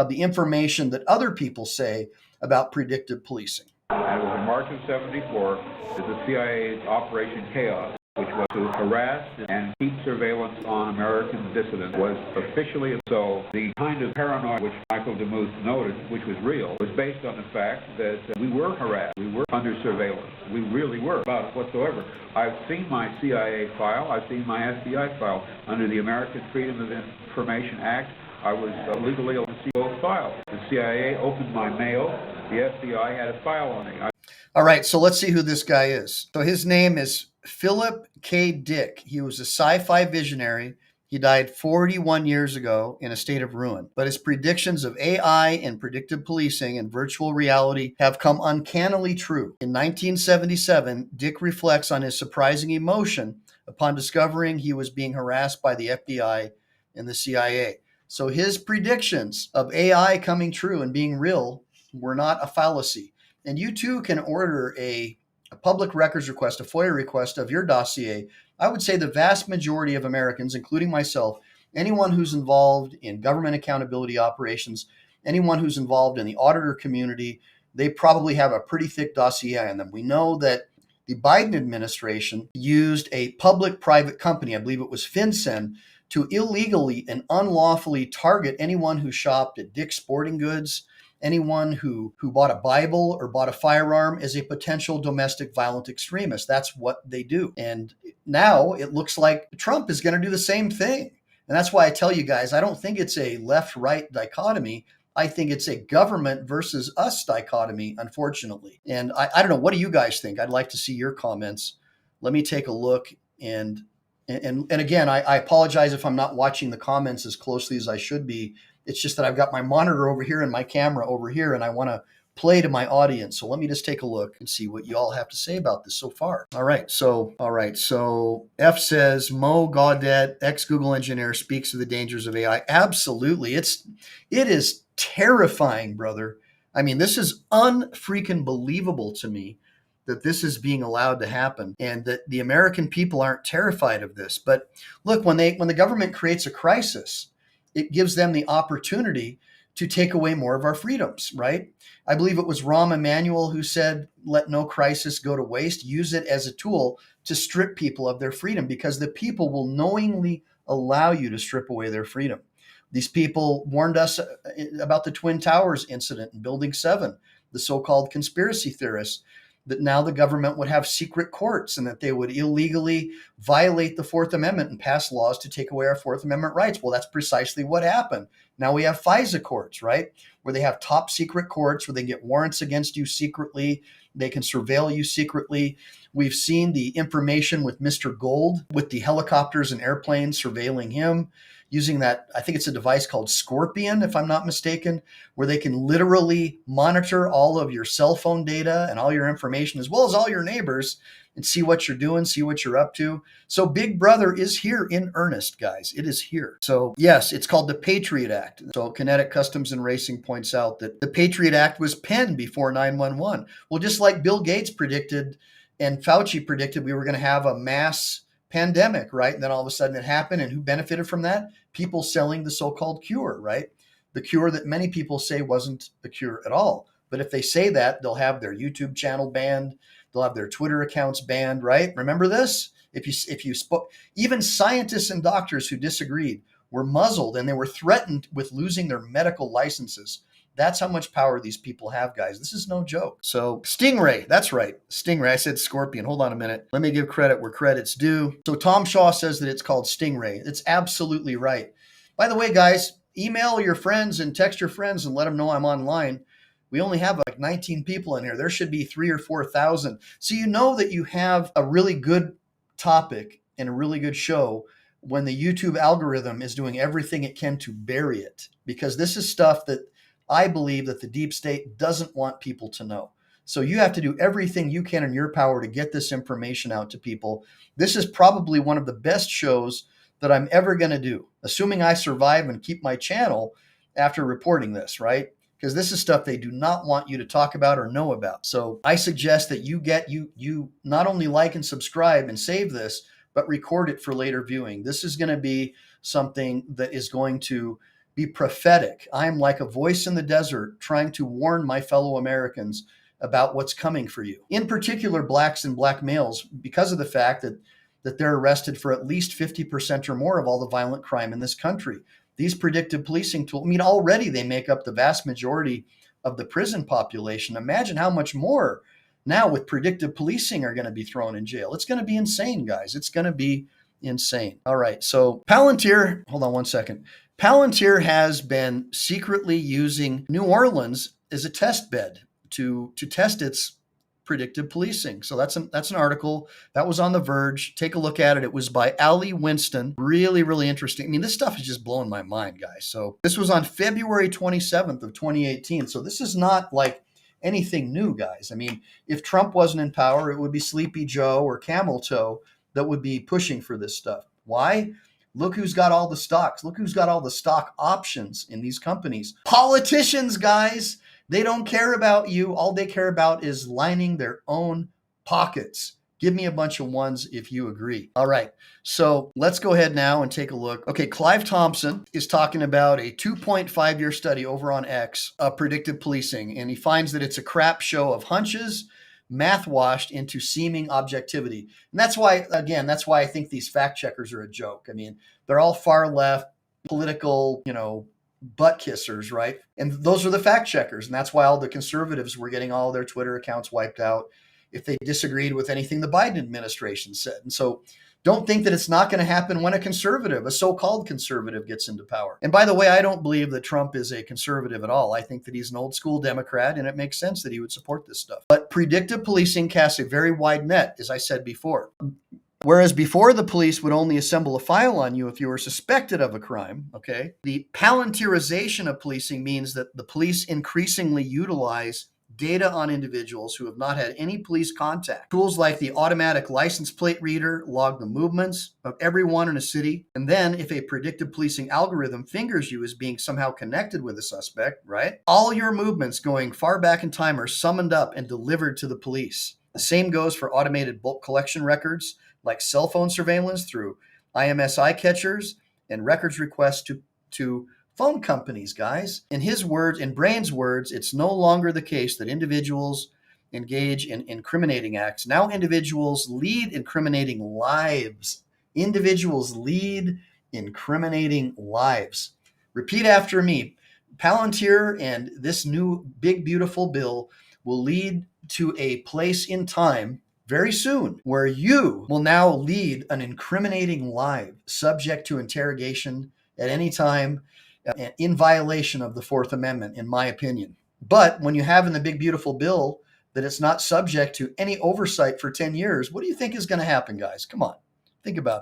of the information that other people say about predictive policing. And it was in March of '74 that the CIA's Operation Chaos, which was to harass and keep surveillance on American dissidents, was officially so. The kind of paranoia which Michael DeMuth noted, which was real, was based on the fact that we were harassed, we were under surveillance. We really were, about it whatsoever. I've seen my CIA file, I've seen my FBI file. Under the American Freedom of Information Act, I was legally able to see both files. The CIA opened my mail, the FBI had a file on me. All right, so let's see who this guy is. So his name is Philip K. Dick. He was a sci-fi visionary. He died 41 years ago in a state of ruin. But his predictions of AI and predictive policing and virtual reality have come uncannily true. In 1977, Dick reflects on his surprising emotion upon discovering he was being harassed by the FBI and the CIA. So his predictions of AI coming true and being real were not a fallacy. And you too can order a public records request, a FOIA request of your dossier. I would say the vast majority of Americans, including myself, anyone who's involved in government accountability operations, anyone who's involved in the auditor community, they probably have a pretty thick dossier on them. We know that the Biden administration used a public-private company, I believe it was FinCEN, to illegally and unlawfully target anyone who shopped at Dick's Sporting Goods, anyone who bought a Bible or bought a firearm as a potential domestic violent extremist. That's what they do. And now it looks like Trump is going to do the same thing. And that's why I tell you guys, I don't think it's a left-right dichotomy. I think it's a government versus us dichotomy, unfortunately. And I don't know. What do you guys think? I'd like to see your comments. Let me take a look. And again, I apologize if I'm not watching the comments as closely as I should be. It's just that I've got my monitor over here and my camera over here, and I want to play to my audience. So let me just take a look and see what you all have to say about this so far. All right. So F says, Mo Gaudet, ex-Google engineer, speaks of the dangers of AI. Absolutely. It is terrifying, brother. I mean, this is unfreaking believable to me that this is being allowed to happen and that the American people aren't terrified of this. But look, when the government creates a crisis, it gives them the opportunity to take away more of our freedoms, right? I believe it was Rahm Emanuel who said, let no crisis go to waste. Use it as a tool to strip people of their freedom, because the people will knowingly allow you to strip away their freedom. These people warned us about the Twin Towers incident in Building 7, the so-called conspiracy theorists, that now the government would have secret courts and that they would illegally violate the Fourth Amendment and pass laws to take away our Fourth Amendment rights. Well, that's precisely what happened. Now we have FISA courts, right? Where they have top secret courts where they get warrants against you secretly. They can surveil you secretly. We've seen the information with Mr. Gold, with the helicopters and airplanes surveilling him, using that, I think it's a device called Scorpion, if I'm not mistaken, where they can literally monitor all of your cell phone data and all your information, as well as all your neighbors, and see what you're doing, see what you're up to. So Big Brother is here in earnest, guys. It is here. So yes, it's called the Patriot Act. So Kinetic Customs and Racing points out that the Patriot Act was penned before 9/11. Well, just like Bill Gates predicted and Fauci predicted we were going to have a mass pandemic, right? And then all of a sudden it happened. And who benefited from that? People selling the so-called cure, right? The cure that many people say wasn't a cure at all. But if they say that, they'll have their YouTube channel banned. They'll have their Twitter accounts banned, right? Remember this? If you spoke, even scientists and doctors who disagreed were muzzled and they were threatened with losing their medical licenses. That's how much power these people have, guys. This is no joke. So Stingray, that's right. Stingray. I said Scorpion. Hold on a minute. Let me give credit where credit's due. So Tom Shaw says that it's called Stingray. It's absolutely right. By the way, guys, email your friends and text your friends and let them know I'm online. We only have like 19 people in here. There should be 3,000 or 4,000. So you know that you have a really good topic and a really good show when the YouTube algorithm is doing everything it can to bury it. Because this is stuff that I believe that the deep state doesn't want people to know. So you have to do everything you can in your power to get this information out to people. This is probably one of the best shows that I'm ever going to do, assuming I survive and keep my channel after reporting this, right? Because this is stuff they do not want you to talk about or know about. So I suggest that you not only like and subscribe and save this, but record it for later viewing. This is going to be something that is going to be prophetic. I am like a voice in the desert trying to warn my fellow Americans about what's coming for you. In particular, blacks and black males, because of the fact that they're arrested for at least 50% or more of all the violent crime in this country. These predictive policing tools, I mean, already they make up the vast majority of the prison population. Imagine how much more now with predictive policing are going to be thrown in jail. It's going to be insane, guys. It's going to be insane. All right. So Palantir, hold on one second. Palantir has been secretly using New Orleans as a test bed to test its predictive policing. So that's an article that was on The Verge. Take a look at it. It was by Ali Winston. Really, really interesting. I mean, this stuff is just blowing my mind, guys. So this was on February 27th of 2018. So this is not like anything new, guys. I mean, if Trump wasn't in power, it would be Sleepy Joe or Camel Toe that would be pushing for this stuff. Why? Look who's got all the stocks. Look who's got all the stock options in these companies. Politicians, guys. They don't care about you. All they care about is lining their own pockets. Give me a bunch of ones if you agree. All right, so let's go ahead now and take a look. Okay, Clive Thompson is talking about a 2.5-year study over on X of predictive policing, and he finds that it's a crap show of hunches, math washed into seeming objectivity. And that's why I think these fact checkers are a joke. I mean, they're all far left, political, butt kissers, right? And those are the fact checkers. And that's why all the conservatives were getting all their Twitter accounts wiped out if they disagreed with anything the Biden administration said. And so don't think that it's not going to happen when a so-called conservative gets into power. And by the way, I don't believe that Trump is a conservative at all. I think that he's an old school Democrat, and it makes sense that he would support this stuff. But predictive policing casts a very wide net, as I said before. Whereas before, the police would only assemble a file on you if you were suspected of a crime, okay? The palantirization of policing means that the police increasingly utilize data on individuals who have not had any police contact. Tools like the automatic license plate reader log the movements of everyone in a city. And then if a predictive policing algorithm fingers you as being somehow connected with a suspect, right? All your movements going far back in time are summoned up and delivered to the police. The same goes for automated bulk collection records, like cell phone surveillance through IMSI catchers and records requests to phone companies, guys. In his words, in Brain's words, it's no longer the case that individuals engage in incriminating acts. Now individuals lead incriminating lives. Individuals lead incriminating lives. Repeat after me. Palantir and this new big, beautiful bill will lead to a place in time very soon where you will now lead an incriminating life subject to interrogation at any time in violation of the Fourth Amendment, in my opinion. But when you have in the big, beautiful bill that it's not subject to any oversight for 10 years, what do you think is going to happen, guys? Come on, think about it.